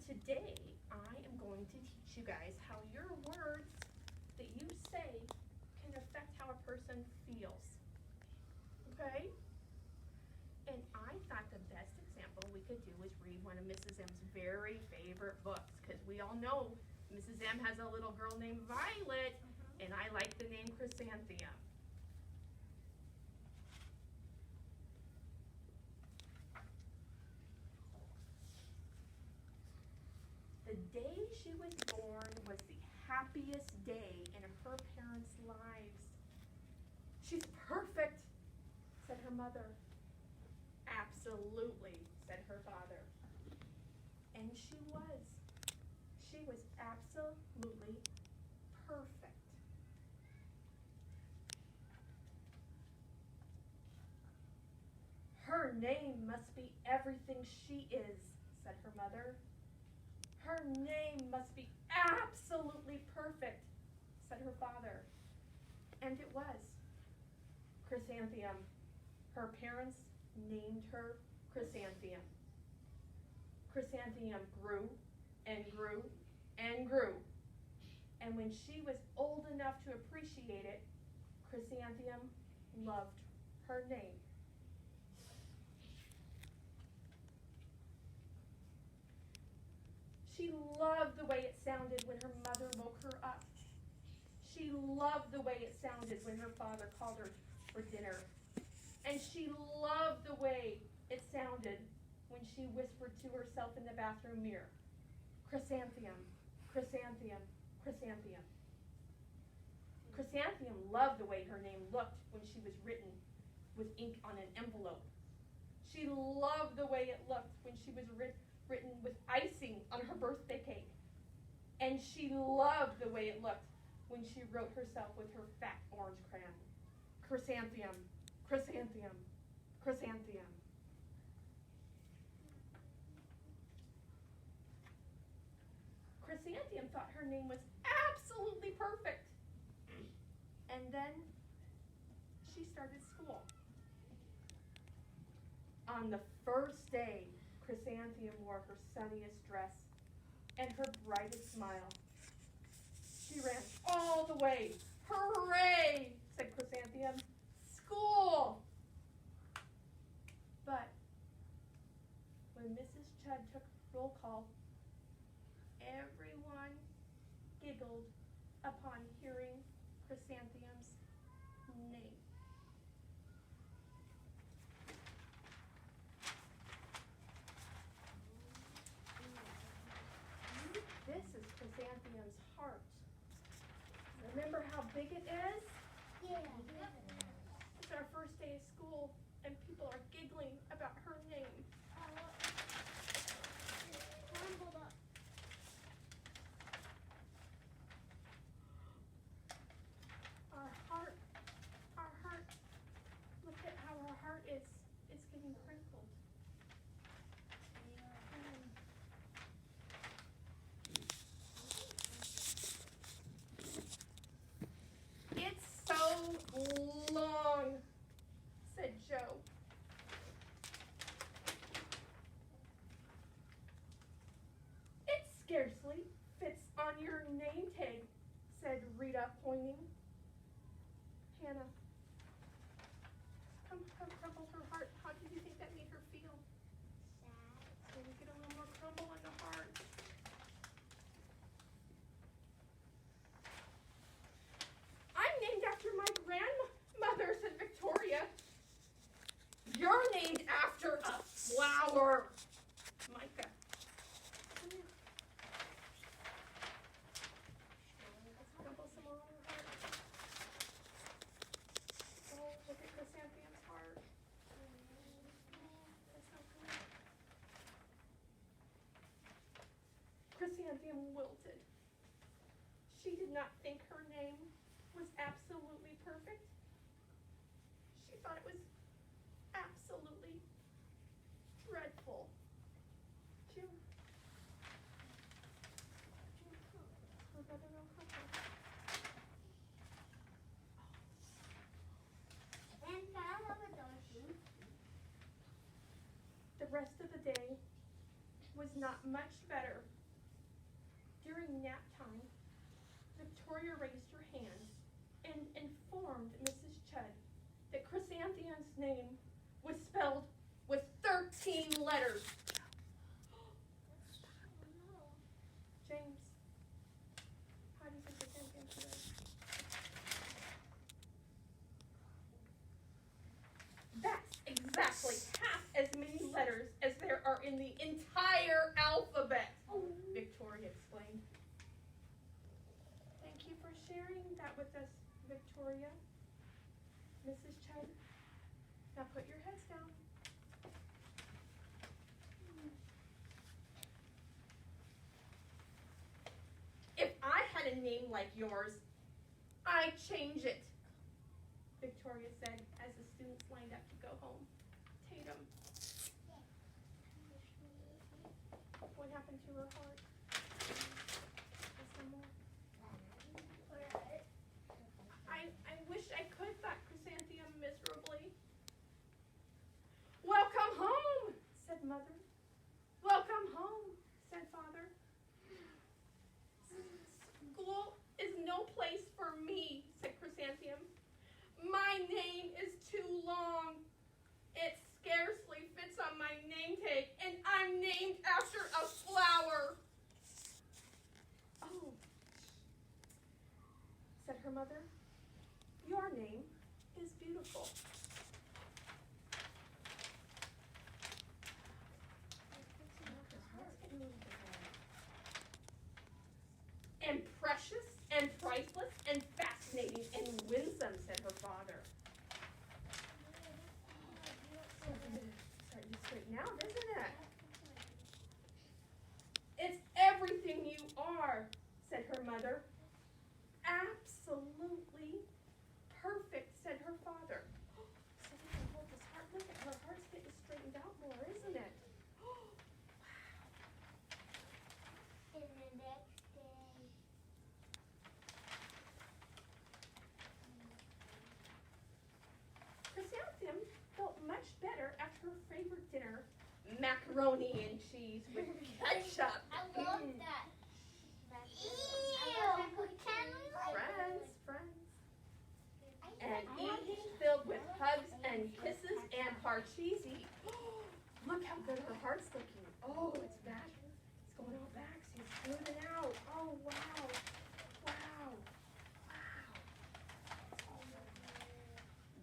today I am going to teach you guys how your words that you say can affect how a person feels. Okay? And I thought the best example we could do was read one of Mrs. M's very favorite books, because we all know Mrs. M has a little girl named Violet, and I like the name Chrysanthemum. The day she was born was the happiest day in her parents' lives. She's perfect, said her mother. Absolutely, said her father. And she was. She was absolutely perfect. Her name must be everything she is, said her mother. Her name must be absolutely perfect, said her father. And it was. Chrysanthemum. Her parents named her Chrysanthemum. Chrysanthemum grew and grew and grew. And when she was old enough to appreciate it, Chrysanthemum loved her name. She loved the way it sounded when her mother woke her up. She loved the way it sounded when her father called her for dinner. And she loved the way it sounded when she whispered to herself in the bathroom mirror, Chrysanthemum, Chrysanthemum, Chrysanthemum. Chrysanthemum loved the way her name looked when she was written with ink on an envelope. She loved the way it looked when she was written with icing on her birthday cake. And she loved the way it looked when she wrote herself with her fat orange crayon. Chrysanthemum, Chrysanthemum, Chrysanthemum. Chrysanthemum thought her name was absolutely perfect. And then she started school. On the first day, Chrysanthemum wore her sunniest dress and her brightest smile. She ran all the way. Hooray, said Chrysanthemum. School! But when Mrs. Chudd took roll call, everyone giggled upon hearing Chrysanthemum's name. This is Chrysanthemum's heart. Remember how big it is? Yeah. It's our first day of school, and people are giggling about her name. Crumbled up. Our heart, look at how our heart is getting crinkled. It's so long, said Joe. It scarcely fits on your name tag, said Rita, pointing. Hannah crumbled her heart. How did you think that made her feel? Sad. So we get a little more crumble on the heart. I'm named after my grandmother, said Victoria. You're named after a flower, Micah. Come here. Let's crumble some more on her heart. Oh, look at Chrysanthemum's heart. That's so good. Chrysanthemum wilted. She did not think her name was absolutely perfect. She thought it was absolutely dreadful. Jim. Her brother will help her. And follow the donkey. The rest of the day was not much better. During nap time, Victoria raised her hand and informed Mrs. Chudd that Chrysanthemum's name was spelled with 13 letters. James, how do you think Chrysanthemum should have? That's exactly half as many letters as there are in the entire alphabet, Victoria explained. Thank you for sharing that with us, Victoria. Mrs. Chudd, now put your heads down. If I had a name like yours, I'd change it, Victoria said as the students lined up to go home. Tatum, what happened to her heart? Is there more? I wish I could, thought Chrysanthemum miserably. Welcome home, said Mother. Welcome home, said Father. School is no place for me, said Chrysanthemum. My name is too long. It scarcely fits on my name tag, and I'm named after a flower. Oh, said her mother. Your name is beautiful. And precious and priceless and fascinating and winsome, said her father. Starting to straighten out, isn't it? It's everything you are, said her mother. Absolutely perfect, said her father. So we can hold his heart. Look at her heart's getting straightened out more, isn't it? And the next day. Chrysanthemum felt much better after her favorite dinner, macaroni and cheese with ketchup. I love that. Ew! Friends. And evening filled with hugs and kisses and parcheesi. Look how good her heart's looking. Oh, it's back. It's going all back. So it's smoothing out. Oh, wow. Wow.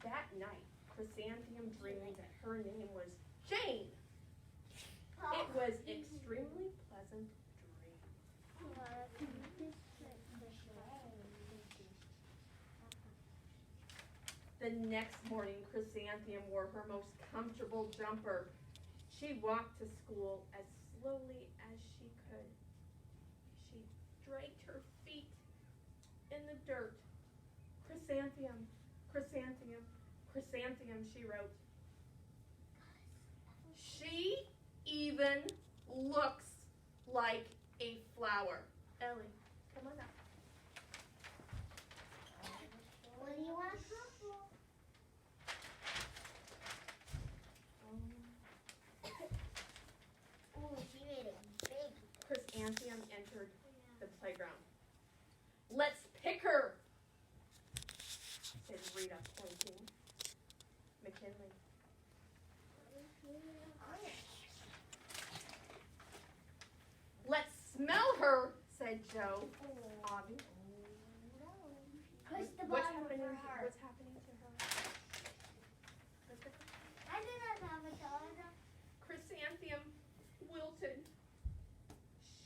That night, Chrysanthemum dreamed that her name was Jane. It was extremely pleasant dream. The next morning, Chrysanthemum wore her most comfortable jumper. She walked to school as slowly as she could. She dragged her feet in the dirt. Chrysanthemum, Chrysanthemum, Chrysanthemum, she wrote. She even looks like a flower. Ellie, come on up. What do you want to come for? Oh, she made it big. Chrysanthemum entered the playground. Let's pick her, said Rita, pointing. McKinley. Let's smell her, said Joe. Avi. Push the What's bottom of happening? her heart. What's happening to her? I did not have a dog. Chrysanthemum wilted.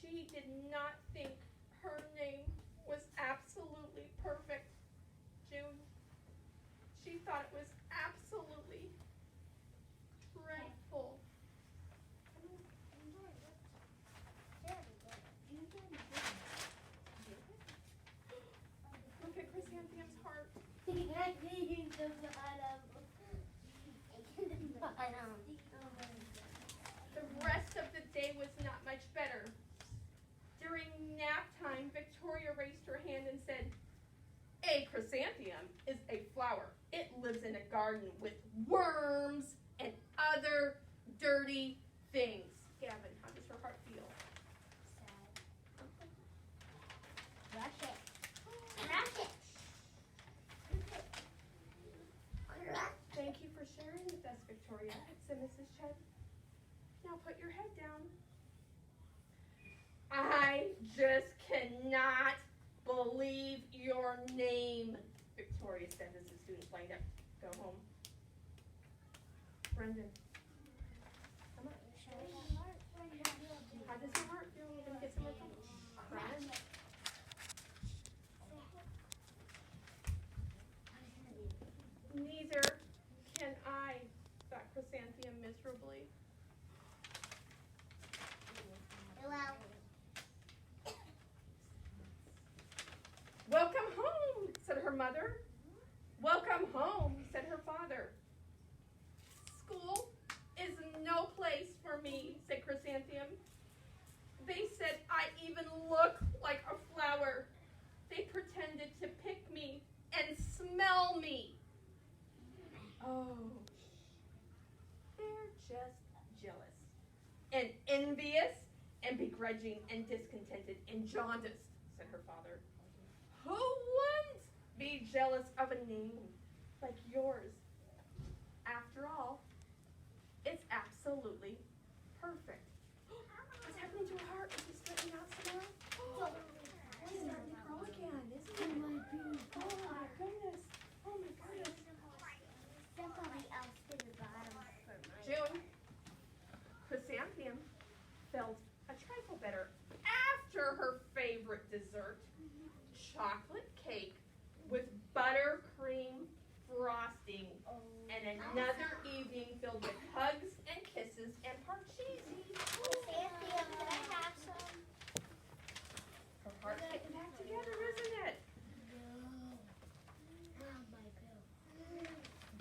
She did not think her name was absolutely perfect. June. She thought it was absolutely dreadful. Look at Chrysanthemum's heart. The rest of the day was not much better. During nap time, Victoria raised her hand and said, "A chrysanthemum is a flower. It lives in a garden with worms and other dirty things." Gavin, how does her heart feel? your head down. I just cannot believe your name, Victoria said as the students lined up to go home. Brendan, come on. How does it work? Can we get some more food? Brendan? Neither can I, thought Chrysanthemum miserably. Well, Welcome home, said her mother. Welcome home, said her father. School is no place for me, said Chrysanthemum. They said I even look like a flower. They pretended to pick me and smell me. Oh, they're just jealous and envious and begrudging and discontented and jaundiced, said her father. Who wouldn't be jealous of a name like yours? After all, it's absolutely perfect. What's happening to her heart? Is it straightening out some more? She's starting to grow again, isn't it? Oh my goodness. Oh my goodness. somebody else to the bottom for mine. June, Chrysanthemum felt a trifle better after her favorite dessert, chocolate cake with buttercream frosting, and another evening filled with hugs and kisses and parcheesi. Cynthia, can I have some? Her heart's getting back together, isn't it?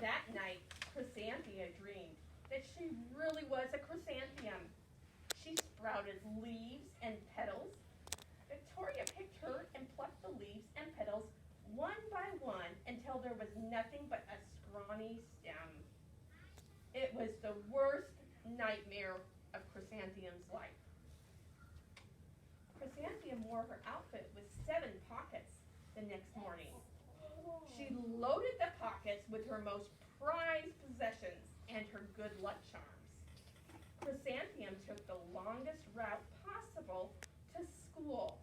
That night, Chrysanthia dreamed that she really was a chrysanthemum. She sprouted leaves and petals. Victoria picked her and plucked the leaves and petals one by one until there was nothing but a scrawny stem. It was the worst nightmare of Chrysanthemum's life. Chrysanthemum wore her outfit with 7 pockets the next morning. She loaded the pockets with her most prized possessions and her good luck charms. Chrysanthemum took the longest route possible to school.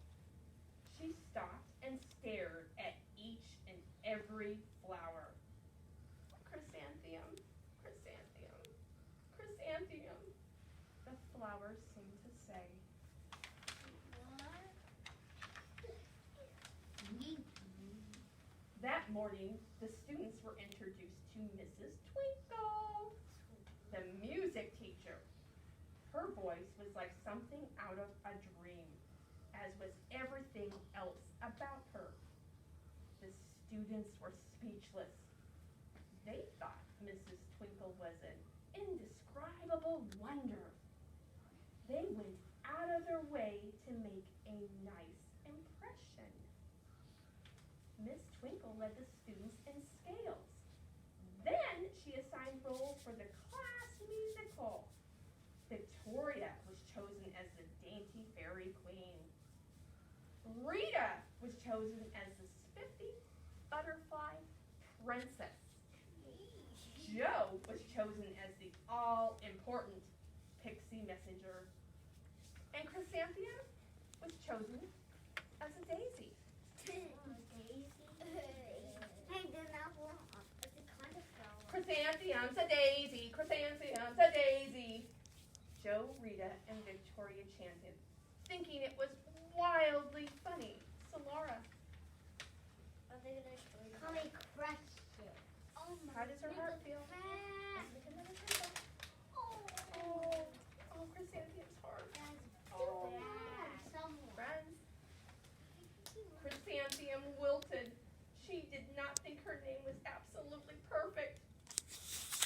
She stopped and stared at each and every flower. Chrysanthemum, chrysanthemum, chrysanthemum, the flowers seemed to say. That morning, the students were introduced to Mrs. Twinkle, the music teacher. Her voice was like something out of a dream, as was everything else about her. The students were speechless. They thought Mrs. Twinkle was an indescribable wonder. They went out of their way to make a nice impression. Miss Twinkle led the students in scales. Then she assigned roles for the class musical. Victoria was chosen as the dainty fairy queen. Rita was chosen as the spiffy butterfly princess. Joe was chosen as the all-important pixie messenger. And Chrysanthemum was chosen as a daisy. Chrysanthemum's a daisy, chrysanthemum's a daisy. Joe, Rita, and Victoria chanted, thinking it was wildly funny. Solara, Call me Crush It. how does her heart feel? Oh, Chrysanthemum's heart. Oh, friends. Chrysanthemum wilted. She did not think her name was absolutely perfect.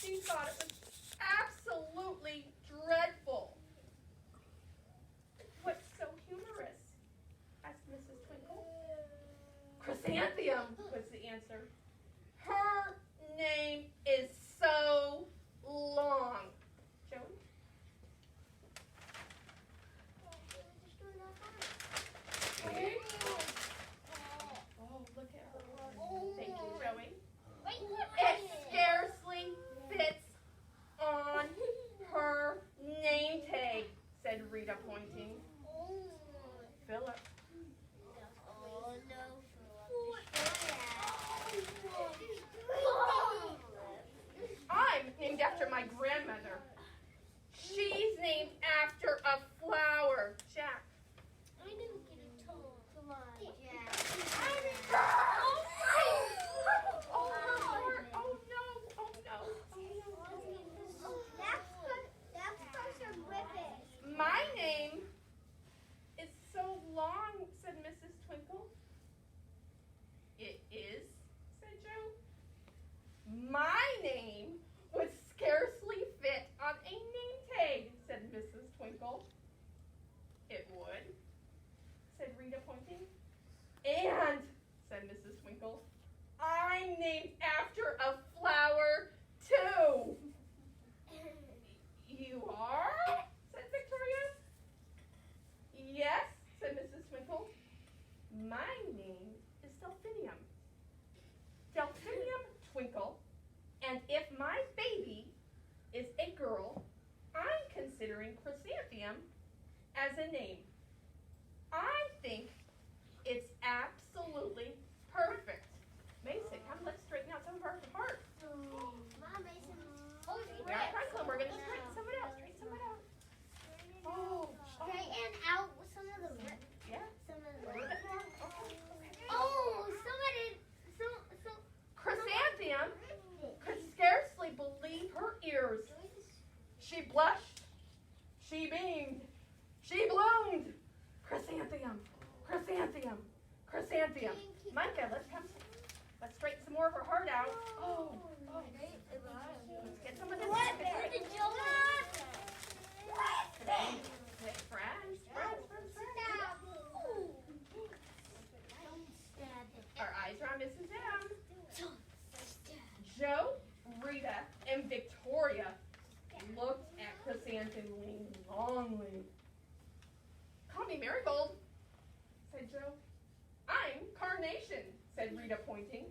She thought it was absolutely dreadful. What's so humorous? Asked Mrs. Twinkle. Chrysanthemum was the answer. Her name is so long. Joey? Okay. Oh, look at her. Thank you, Joey. It scarcely fits on her name tag. named after my grandmother. She's named after a flower. Jack. I didn't get a toe. Come on, Jack. Oh, Lord. Oh, no. Oh, no. That's supposed to rip it. My name is so long, said Mrs. Twinkle. It is, said Joe. My name would scarcely fit on a name tag, said Mrs. Twinkle. It would, said Rita, pointing. And, said Mrs. Twinkle, I'm named after a flower, too. You are? Said Victoria. Yes, said Mrs. Twinkle. My name is Delphinium. Delphinium Twinkle. And if my baby is a girl, I'm considering Chrysanthemum as a name. I think it's absolutely perfect. Mason, come, let's straighten out some of our hearts. Mom, Mason. We are Franklin. We're going to straighten some of it out. Straighten some of it out. Oh. Straighten out some of the Yeah. some of A little the. bit more. Okay. Oh, somebody. Chrysanthemum could scarcely believe her ears. She blushed. She beamed. She bloomed. Chrysanthemum. Chrysanthemum. Chrysanthemum. Micah, let's straighten some more of her heart out. Oh. Let's get some of this. Our eyes are on Mrs. M. Joe, Rita, and Victoria looked at Chrysanthemum longly. Call me Marigold, said Joe. I'm Carnation, said Rita, pointing.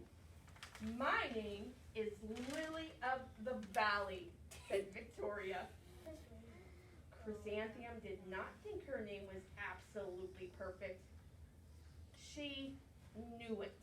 My name is Lily of the Valley, said Victoria. Chrysanthemum did not think her name was absolutely perfect. She knew it.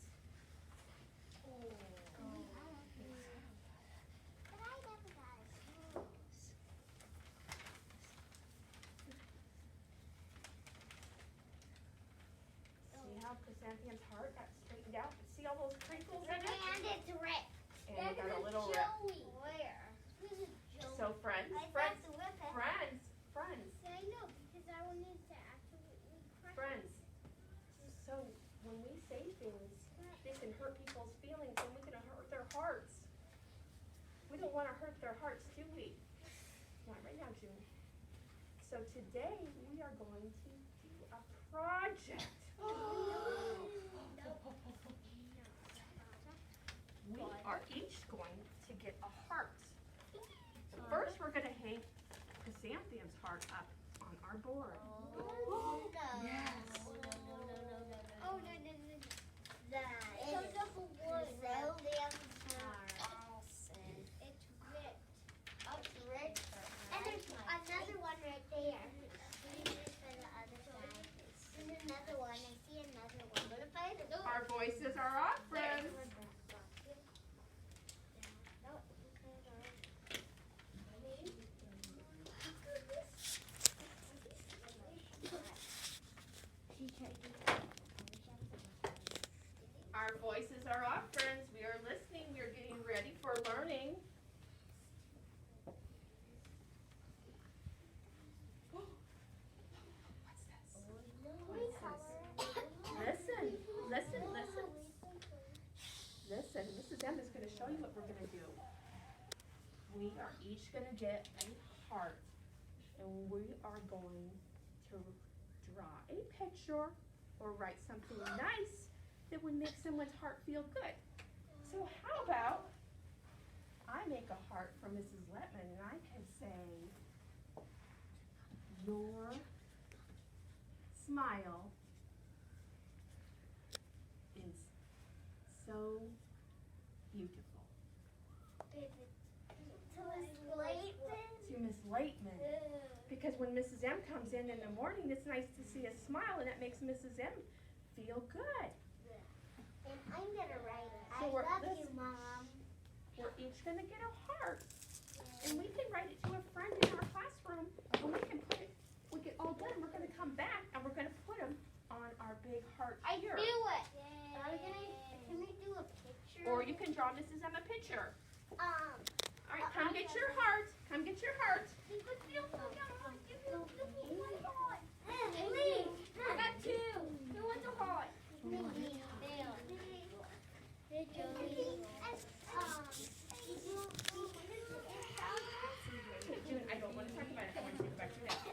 See how Chrysanthemum's heart got straightened out? See all those crinkles in it? And it's ripped. And it got a little rip. Where? This is Joey. So friends, I friends, have to rip it. friends, I know, because I will need to absolutely crush friends. So when we say things, they can hurt people's feelings and we can hurt their hearts. We don't want to hurt their hearts, do we? Not right now, June. So today we are going to do a project. We are each going to get a heart. So first we're going to hang Chrysanthemum's heart up on our board. Yes. Oh, no. That is Chrysanthemum's heart. It's ripped. It's ripped. And there's another one right there. For the other side. There's another one. I see another one. What if I do? Our voices are off, friends. Our voices are off, friends. We are listening. We are getting ready for learning. What's this? Listen. Listen. Mrs. M is going to show you what we're going to do. We are each going to get a heart, and we are going to draw a picture or write something nice that would make someone's heart feel good. So how about I make a heart for Mrs. Letman and I can say, your smile is so beautiful. To Miss Laitman. Because when Mrs. M comes in the morning, it's nice to see a smile and that makes Mrs. M feel good. And I'm gonna write, So I we're- love this- you, Mom. We're each going to get a heart. heart I here. do it. Can we do a picture? Or you can draw Mrs. Emma a picture. Um. All right, come get your heart. Come get your heart. I got two. Who wants a heart? Me. June, I don't want to talk about it. I want to think about your dad.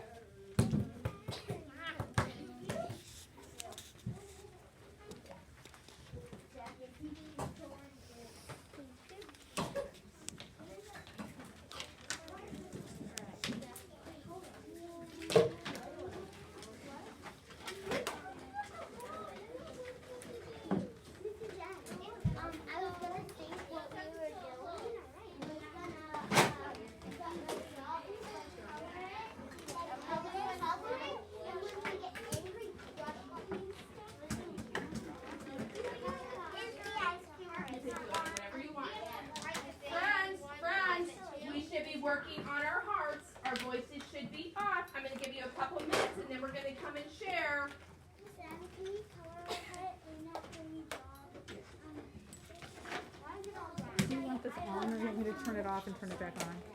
I was gonna think what we were doing. Whatever you want. Friends, we should be working on our hearts. Our voices should be off. I'm going to give you a couple minutes and then we're going to come and share. Do you want this on or do you want me to turn it off and turn it back on?